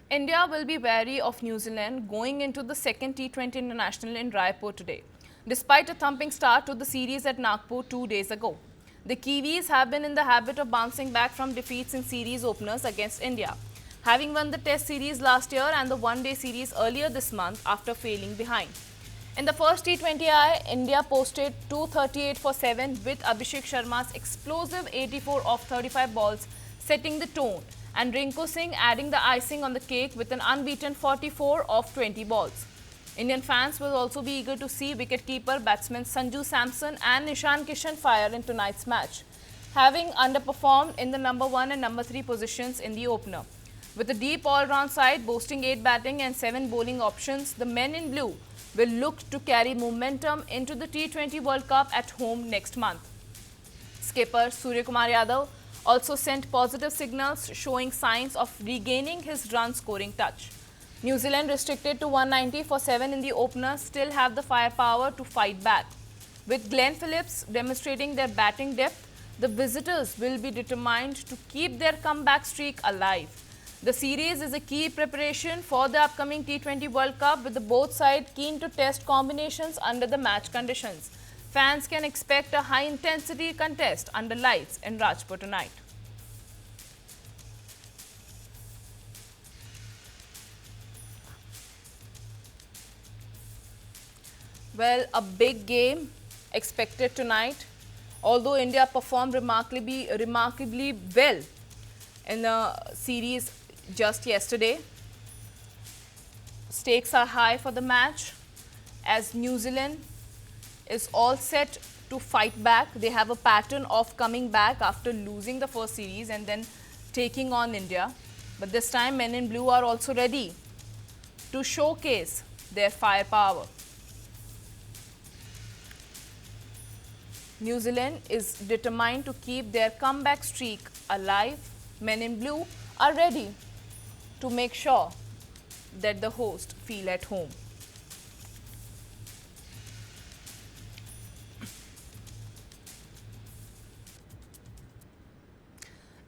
India will be wary of New Zealand going into the second T20 International in Raipur today, despite a thumping start to the series at Nagpur 2 days ago. The Kiwis have been in the habit of bouncing back from defeats in series openers against India, having won the Test series last year and the one-day series earlier this month after failing behind. In the first T20I, India posted 238 for 7 with Abhishek Sharma's explosive 84 off 35 balls setting the tone, and Rinku Singh adding the icing on the cake with an unbeaten 44 off 20 balls. Indian fans will also be eager to see wicketkeeper batsmen Sanju Samson and Nishan Kishan fire in tonight's match, having underperformed in the number 1 and number 3 positions in the opener. With a deep all-round side boasting 8 batting and 7 bowling options, the men in blue will look to carry momentum into the T20 World Cup at home next month. Skipper Suryakumar Yadav also sent positive signals showing signs of regaining his run-scoring touch. New Zealand, restricted to 190 for 7 in the opener, still have the firepower to fight back. With Glenn Phillips demonstrating their batting depth, the visitors will be determined to keep their comeback streak alive. The series is a key preparation for the upcoming T20 World Cup, with the both sides keen to test combinations under the match conditions. Fans can expect a high-intensity contest under lights in Rajpur tonight. Well, a big game expected tonight. Although India performed remarkably well in the series just yesterday, stakes are high for the match as New Zealand is all set to fight back. They have a pattern of coming back after losing the first series and then taking on India. But this time, men in blue are also ready to showcase their firepower. New Zealand is determined to keep their comeback streak alive. Men in blue are ready to make sure that the host feel at home.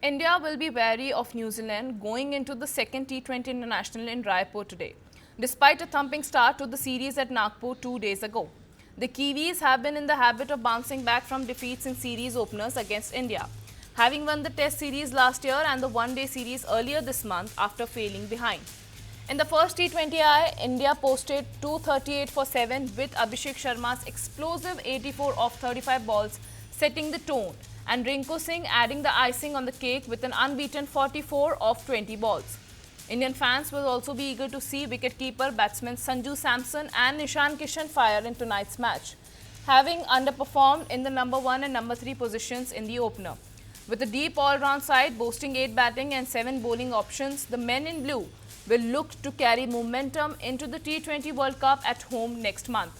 India will be wary of New Zealand going into the second T20 International in Raipur today, despite a thumping start to the series at Nagpur 2 days ago. The Kiwis have been in the habit of bouncing back from defeats in series openers against India, having won the Test series last year and the one-day series earlier this month after failing behind. In the first T20I, India posted 238 for 7 with Abhishek Sharma's explosive 84 off 35 balls setting the tone, and Rinku Singh adding the icing on the cake with an unbeaten 44 off 20 balls. Indian fans will also be eager to see wicketkeeper batsmen Sanju Samson and Nishan Kishan fire in tonight's match, having underperformed in the number 1 and number 3 positions in the opener. With a deep all-round side boasting 8 batting and 7 bowling options, the men in blue will look to carry momentum into the T20 World Cup at home next month.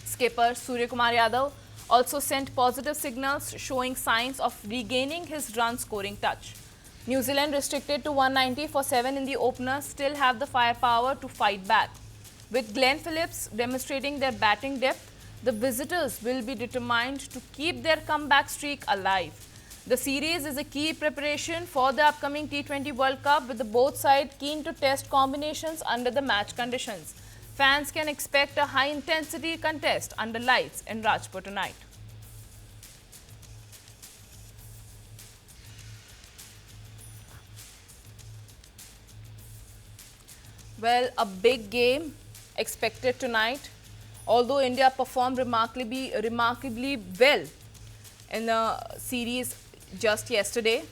Skipper Suryakumar Yadav also sent positive signals showing signs of regaining his run-scoring touch. New Zealand, restricted to 190 for 7 in the opener, still have the firepower to fight back. With Glenn Phillips demonstrating their batting depth, the visitors will be determined to keep their comeback streak alive. The series is a key preparation for the upcoming T20 World Cup, with the both sides keen to test combinations under the match conditions. Fans can expect a high-intensity contest under lights in Rajpur tonight. Well, a big game expected tonight. Although India performed remarkably well in the series just yesterday,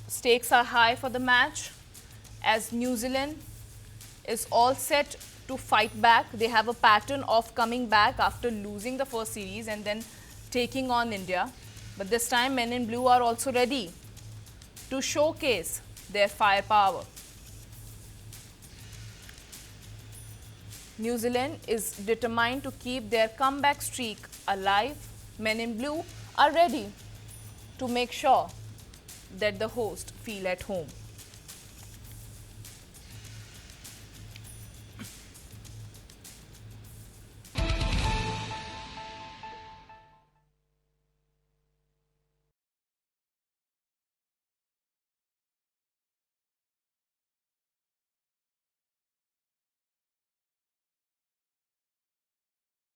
stakes are high for the match as New Zealand is all set to fight back. They have a pattern of coming back after losing the first series and then taking on India. But this time, men in blue are also ready to showcase their firepower. New Zealand is determined to keep their comeback streak alive. Men in blue are ready to make sure that the host feel at home.